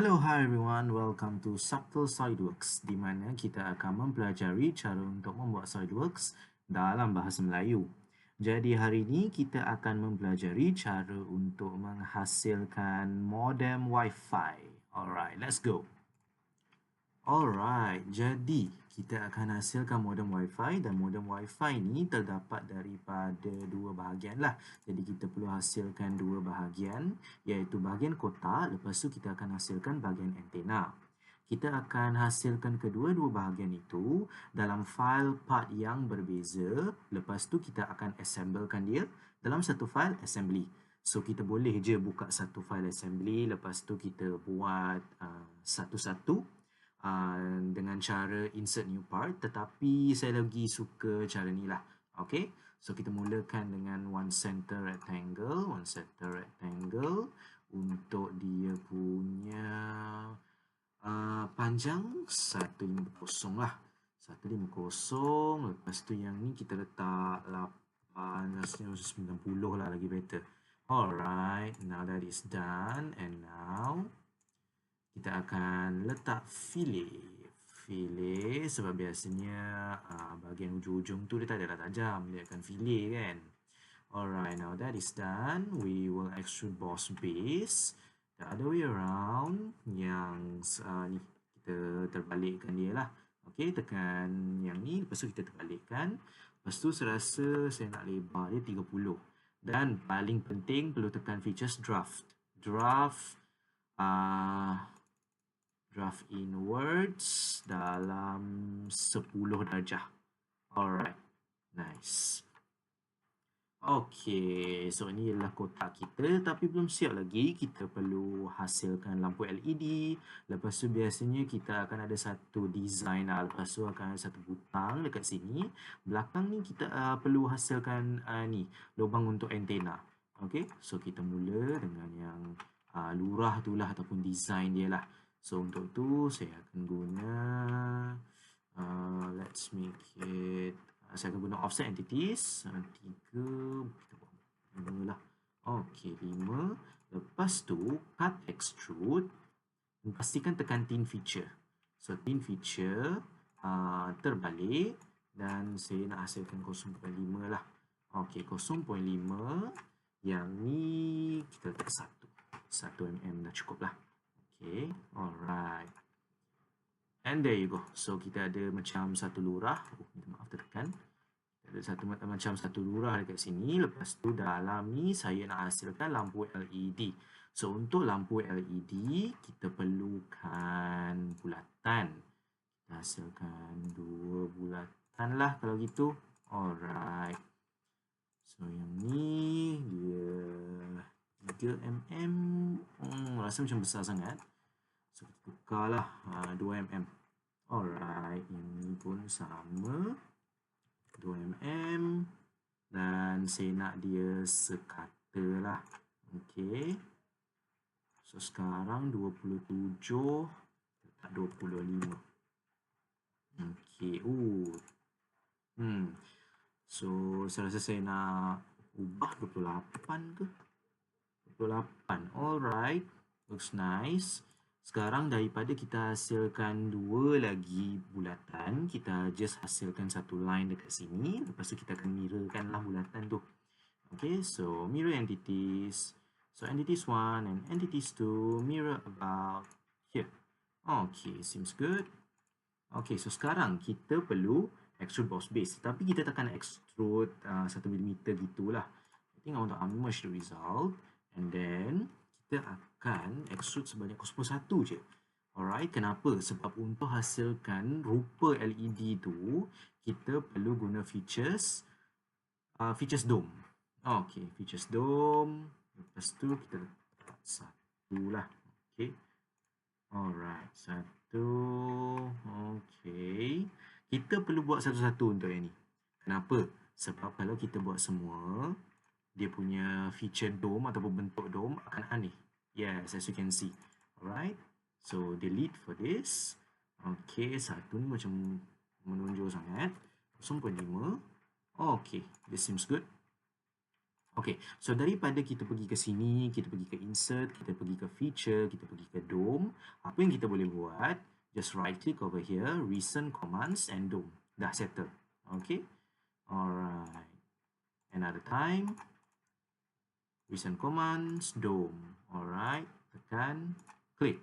Hello, hi everyone. Welcome to Subtle SolidWorks, di mana kita akan mempelajari cara untuk membuat SolidWorks dalam bahasa Melayu. Jadi hari ini kita akan mempelajari cara untuk menghasilkan modem Wi-Fi. Alright, let's go. Alright, jadi kita akan hasilkan modem Wi-Fi dan modem Wi-Fi ni terdapat daripada dua bahagian lah. Jadi kita perlu hasilkan dua bahagian, iaitu bahagian kotak, lepas tu kita akan hasilkan bahagian antena. Kita akan hasilkan kedua-dua bahagian itu dalam file part yang berbeza, lepas tu kita akan assemblekan dia dalam satu file assembly. So kita boleh je buka satu file assembly, lepas tu kita buat satu-satu dengan cara insert new part, tetapi saya lagi suka cara ni lah. Okay, so kita mulakan dengan one center rectangle untuk dia punya panjang 150 lah, 150. Lepas tu yang ni kita letak 890 lah, lagi better. Alright, now that is done, and now kita akan letak fillet sebab biasanya bahagian hujung-hujung tu dia tak adalah tajam, dia akan fillet kan. Alright, now that is done, we will extrude boss base the other way around. Yang ni kita terbalikkan dia lah. Okay, tekan yang ni, lepas tu kita terbalikkan. Lepas tu saya rasa saya nak lebar dia 30. Dan paling penting perlu tekan features draft inwards dalam 10 darjah. Alright, nice. Okay, so ini adalah kotak kita, tapi belum siap lagi. Kita perlu hasilkan lampu LED. Lepas tu biasanya kita akan ada satu design lah. Lepas tu akan ada satu butang dekat sini. Belakang ni kita perlu hasilkan ni, lubang untuk antena. Okay, so kita mula dengan yang lurah tu lah, ataupun design dia lah. So untuk tu saya akan guna let's make it, saya akan guna offset entities 3, kita buat 5 lah. Okay, 5. Lepas tu cut extrude, pastikan tekan thin feature. So thin feature terbalik, dan saya nak hasilkan 0.5 lah. Okay, 0.5. Yang ni kita letak 1 mm dah cukup lah. Okay, alright. And there you go. So kita ada macam satu lurah. Minta maaf tertekan. Ada macam satu lurah dekat sini. Lepas tu dalam ni saya nak hasilkan lampu LED. So untuk lampu LED kita perlukan bulatan. Kita hasilkan 2 bulatan lah kalau gitu. Alright. So yang ni dia 3 mm. Rasa macam besar sangat. So kita tukarlah 2 mm. Alright, ini pun sama 2 mm. Dan saya nak dia sekata lah. Okay, so sekarang 27, letak 25. Okay, so saya rasa saya nak ubah 28 ke 28. Alright, looks nice. Sekarang daripada kita hasilkan 2 lagi bulatan, kita just hasilkan satu line dekat sini. Lepas tu kita akan mirrorkan lah bulatan tu. Okay, so mirror entities. So entities 1 and entities 2 mirror about here. Okay, seems good. Okay, so sekarang kita perlu extrude boss base. Tapi kita takkan extrude 1 mm gitulah. I think I want to merge the result. And then kita akan extrude sebanyak 0.1 je. Alright, kenapa? Sebab untuk hasilkan rupa LED tu, kita perlu guna features dome. Okay, features dome. Lepas tu kita letak 1 lah. Okay. Alright, 1. Okay. Kita perlu buat satu-satu untuk yang ni. Kenapa? Sebab kalau kita buat semua, dia punya feature dome ataupun bentuk dome akan aneh. Yes, as you can see. Alright. So, delete for this. Okay, 1 ni macam menonjol sangat. 0.5. Okay, this seems good. Okay, so daripada kita pergi ke sini, kita pergi ke insert, kita pergi ke feature, kita pergi ke DOM, apa yang kita boleh buat, just right click over here, recent commands and DOM. Dah settle. Okay, alright. Another time, recent commands, DOM. Alright, tekan, click.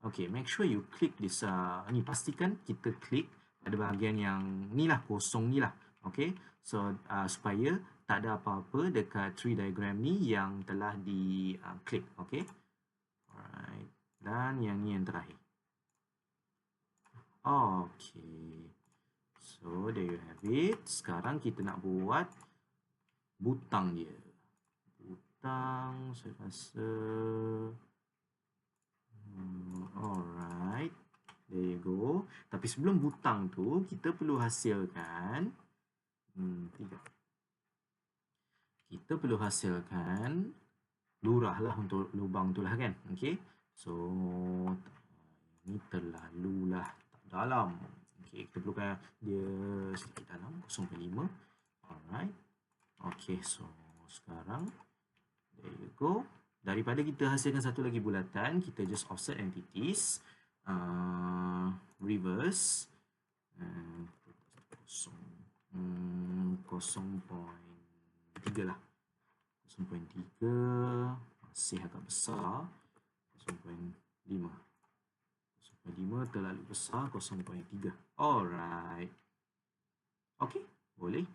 Okay, make sure you click this, ni pastikan kita klik pada bahagian yang ni lah, kosong ni lah. Okay, so supaya tak ada apa-apa dekat tree diagram ni yang telah di klik. Okay, alright, dan yang ni yang terakhir. Okay, so there you have it. Sekarang kita nak buat butang dia. Butang saya rasa alright, there you go. Tapi sebelum butang tu kita perlu hasilkan kita perlu hasilkan lurah lah untuk lubang tu lah kan. Okay, so ini terlalu lah tak dalam. Okay, kita perlukan dia sedikit dalam, 0.5. Alright, okay, so sekarang there you go. Daripada kita hasilkan satu lagi bulatan, kita just offset entities, reverse 0.3 lah, 0.3 masih agak besar, 0.5 terlalu besar, 0.3. Alright, okay, boleh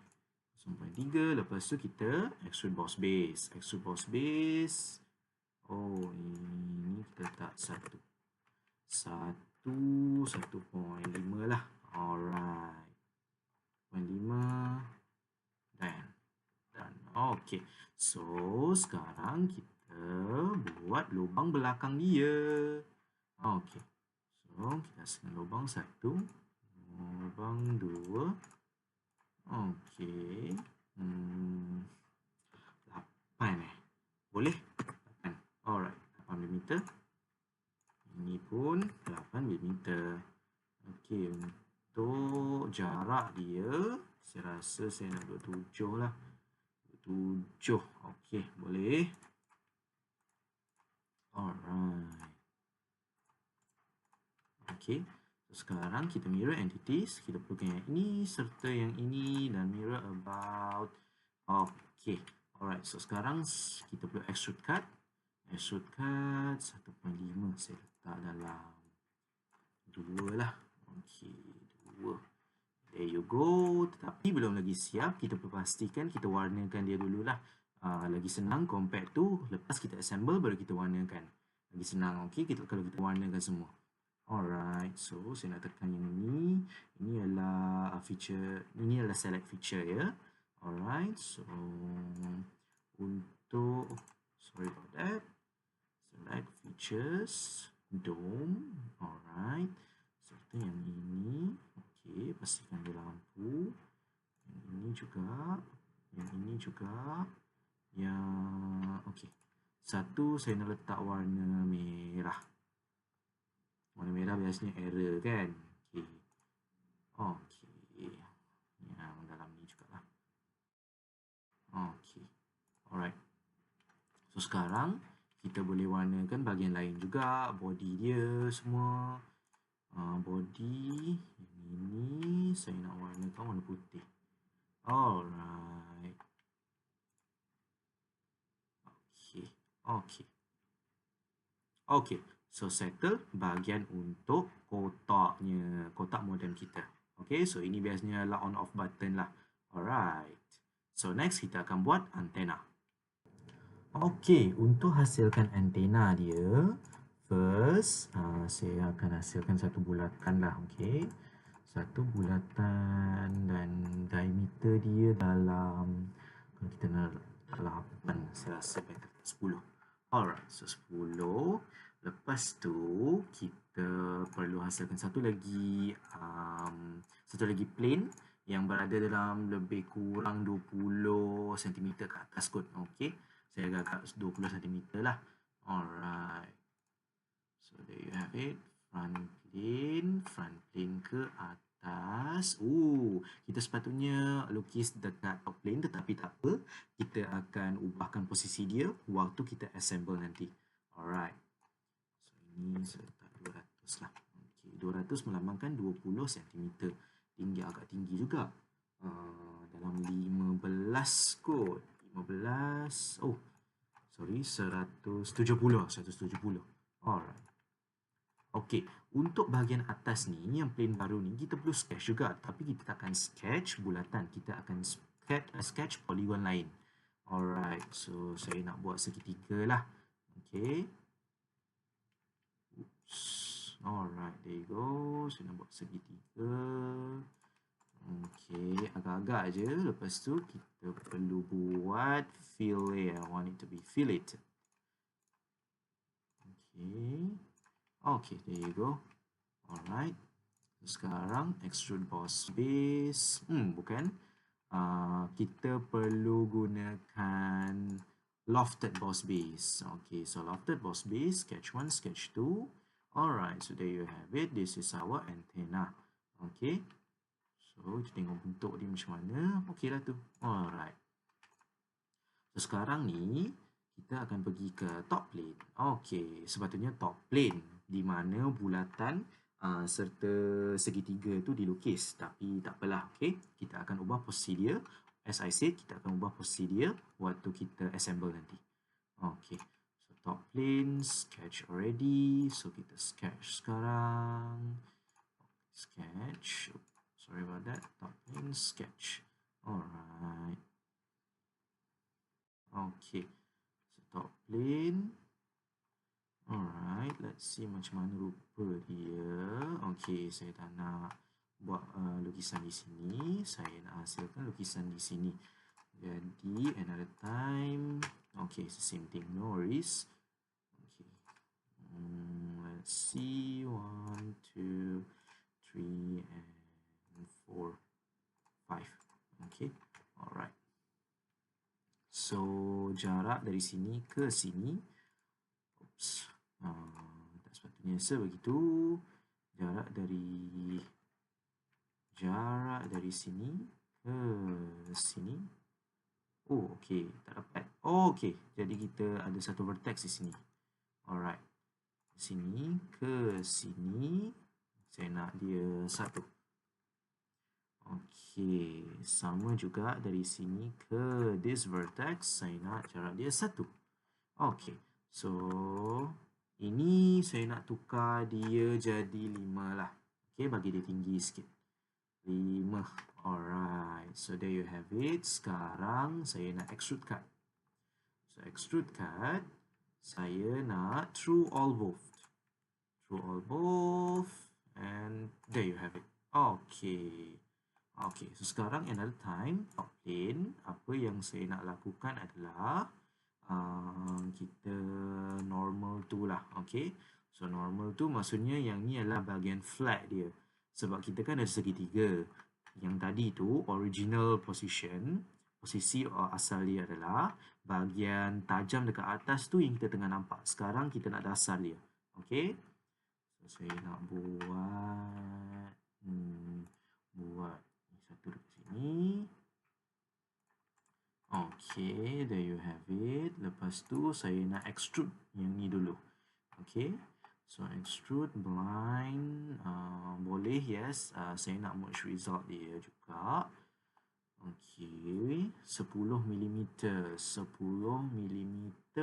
0.3. Lepas tu kita extrude boss base. Extrude boss base, oh ini kita letak 1.5 lah. Alright, 0.5 dan okay, so sekarang kita buat lubang belakang dia. Okay, so kita hasilkan lubang 1, lubang 2. Okay, 8 boleh 8. Alright, 8mm. Ini pun 8mm. Okay, untuk jarak dia saya rasa saya nak 27 lah. 27. Okay, boleh. Alright. Okay, so sekarang kita mirror entities. Kita perlukan yang ini serta yang ini dan mirror about. Okay, alright. So sekarang kita perlu extrude cut. Extrude cut 1.5 saya letak dalam 2 lah. Okay, 2. There you go. Tetapi belum lagi siap. Kita perlu pastikan kita warnakan dia dululah. Lagi senang compared to lepas kita assemble baru kita warnakan. Lagi senang, okay, kalau kita warnakan semua. Alright, so saya nak tekan yang ini. Ini adalah feature, ini adalah select feature ya. Alright, so untuk, sorry about that, select features, dome. Alright, serta yang ini. Okay, pastikan ada lampu. Yang ini juga, yang ini juga, yang okay. Satu saya nak letak warna merah. Warna merah biasanya error kan. Okay, okay, yang dalam ni juga lah. Okay, alright. So sekarang kita boleh warnakan bahagian lain juga, body dia semua. Body ini saya nak warnakan warna putih. Alright. Okay, okay. Okay, so settle bahagian untuk kotaknya, kotak modem kita. Okay, so ini biasanya lah on off button lah. Alright. So next kita akan buat antena. Okay, untuk hasilkan antena dia, first saya akan hasilkan satu bulatan lah. Okay, satu bulatan dan diameter dia dalam, kalau kita nak 8, saya rasa better 10. Alright, so 10. Lepas tu kita perlu hasilkan satu lagi plane yang berada dalam lebih kurang 20 cm ke atas kot. Okay, saya agak 20 cm lah. Alright, so there you have it. Front plane ke atas. Kita sepatutnya lukis dekat top plane, tetapi tak apa. Kita akan ubahkan posisi dia waktu kita assemble nanti. Alright. So, ini saya letak 200 lah. Okay, 200 melambangkan 20 cm. Tinggi, agak tinggi juga. Dalam 15 kot. 15. Oh, sorry, 170. 170. Alright. Okey, untuk bahagian atas ni, yang plane baru ni, kita perlu sketch juga. Tapi kita takkan sketch bulatan. Kita akan sketch polygon lain. Alright, so saya nak buat segitiga lah. Okay. Oops. Alright, there you go. Saya nak buat segitiga. Okay, agak-agak je. Lepas tu, kita perlu buat fillet. I want it to be filleted. Okay. Okay, there you go. Alright. Sekarang extrude boss base. Bukan. Kita perlu gunakan lofted boss base. Okay, so lofted boss base, sketch 1, sketch 2. Alright, so there you have it. This is our antenna. Okay. So, kita tengok bentuk dia macam mana. Okay lah tu. Alright. So, sekarang ni, kita akan pergi ke top plane. Okay, sepatutnya top plane di mana bulatan serta segitiga tu dilukis. Tapi tak apalah, okay? Kita akan ubah posisi dia. As I said, kita akan ubah posisi dia waktu kita assemble nanti. Okay, so top plane, sketch already. So, kita sketch sekarang. Sketch. Sorry about that. Top plane, sketch. Alright. Okay. So, top plane. Alright, let's see macam mana rupa dia. Okay, saya tak nak buat lukisan di sini. Saya nak hasilkan lukisan di sini. Jadi, another time. Okay, it's the same thing. No worries. Okay. Let's see. 1, 2, 3, and 4, 5. Okay, alright. So, jarak dari sini ke sini. Oops. Tak sepatutnya sebegitu. Jarak dari sini ke sini. Oh, okey, tak dapat. Oh, okey. Jadi kita ada satu vertex di sini. Alright. Sini ke sini. Saya nak dia satu. Okey, sama juga dari sini ke this vertex. Saya nak jarak dia satu. Okey. So, ini saya nak tukar dia jadi 5 lah. Okay, bagi dia tinggi sikit. 5. Alright. So, there you have it. Sekarang, saya nak extrude cut. So, extrude cut. Saya nak through all both. Through all both. And there you have it. Okay. Okay. So, sekarang another time. Top plane. Apa yang saya nak lakukan adalah kita normal tu lah. Okay. So normal tu maksudnya yang ni adalah bahagian flat dia. Sebab kita kan ada segitiga. Yang tadi tu original position. Posisi asal dia adalah bahagian tajam dekat atas tu yang kita tengah nampak. Sekarang kita nak dasar dia. Okay. So saya nak buat satu dekat sini. Okay, there you have it. Lepas tu saya nak extrude yang ni dulu. Okay, so extrude blind boleh, yes. Saya nak merge result dia juga. Okay, 10mm. 10mm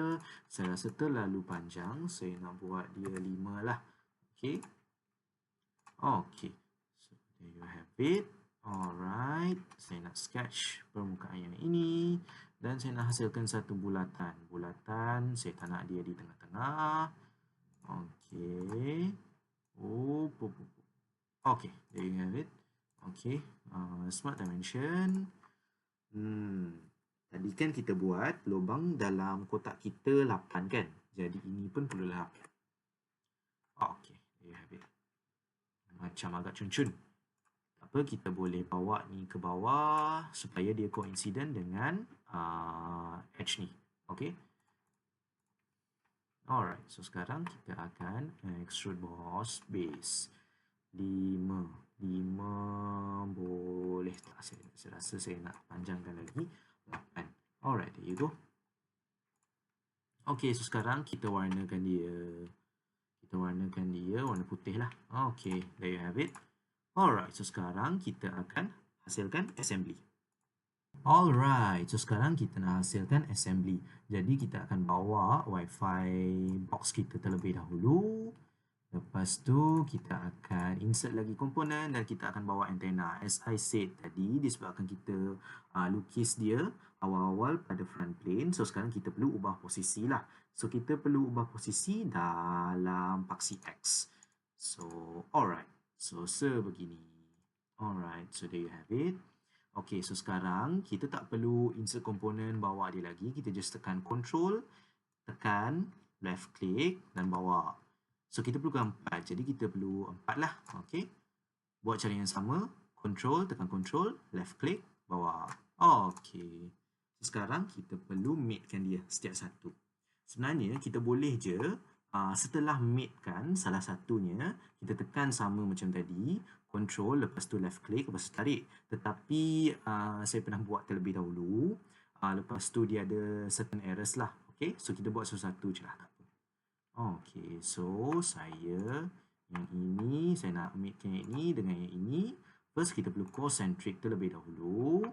saya rasa terlalu panjang. Saya nak buat dia 5 lah. Okay. Okay, so there you have it. Alright, saya nak sketch permukaan yang ini dan saya nak hasilkan satu bulatan. Bulatan, saya tak nak dia di tengah-tengah. Okay. Okay, there you have it. Okay, smart dimension. Tadi kan kita buat lubang dalam kotak kita 8 kan? Jadi ini pun perlu 8. Okay, there you have it. Macam agak cun-cun. Apa, kita boleh bawa ni ke bawah supaya dia coincident dengan edge ni. Okay. Alright, so sekarang kita akan extrude boss base. 5. 5 boleh tak? Saya rasa saya nak panjangkan lagi. 8. Alright, there you go. Okay, so sekarang kita warnakan dia. Kita warnakan dia warna putih lah. Okay, there you have it. Alright, so sekarang kita akan hasilkan assembly. Alright, so sekarang kita nak hasilkan assembly. Jadi kita akan bawa Wi-Fi box kita terlebih dahulu. Lepas tu kita akan insert lagi komponen dan kita akan bawa antena. As I said tadi, disebabkan kita lukis dia awal-awal pada front plane. So sekarang kita perlu ubah posisi lah. So kita perlu ubah posisi dalam paksi X. So alright, so sebegini. Alright, so there you have it. Okay, so sekarang kita tak perlu insert komponen, bawa dia lagi. Kita just tekan control, tekan left click dan bawa. So kita perlukan 4. Jadi kita perlu 4 lah. Okay. Buat cara yang sama. Control, tekan control, left click, bawa. Okay. So, sekarang kita perlu matekan dia setiap satu. Sebenarnya kita boleh je setelah matekan salah satunya, kita tekan sama macam tadi. Control, lepas tu left click, lepas tu tarik. Tetapi saya pernah buat terlebih dahulu. Lepas tu dia ada certain errors lah. Okay. So kita buat satu-satu je lah. Okay, so saya yang ini, saya nak matekan yang ini dengan yang ini. First, kita perlu concentric terlebih dahulu.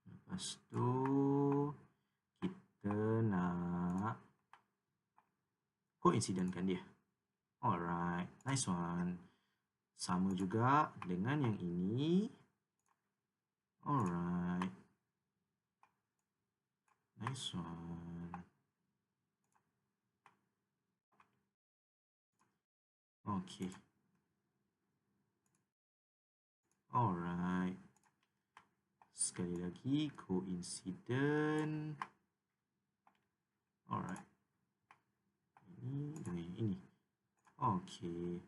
Lepas tu, kita nak coincidentkan dia. Alright, nice one. Sama juga dengan yang ini. Alright. Nice one. Okay. Alright. Sekali lagi, coincident. Alright. Ini dengan yang ini. Okay.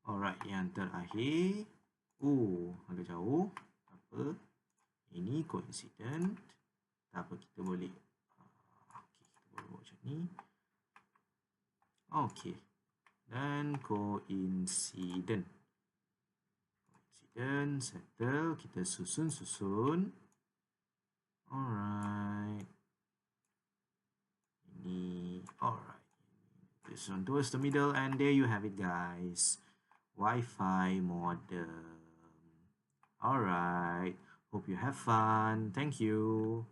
Alright, yang terakhir. Agak jauh. Tak apa. Ini coincident. Tak apa, kita boleh. Okay, kita boleh buat macam ni. Okay. Dan coincident. Coincident, settle. Kita susun-susun. Alright. Ini, alright. This one towards the middle, and there you have it, guys. Wi-Fi modem. Alright. Hope you have fun. Thank you.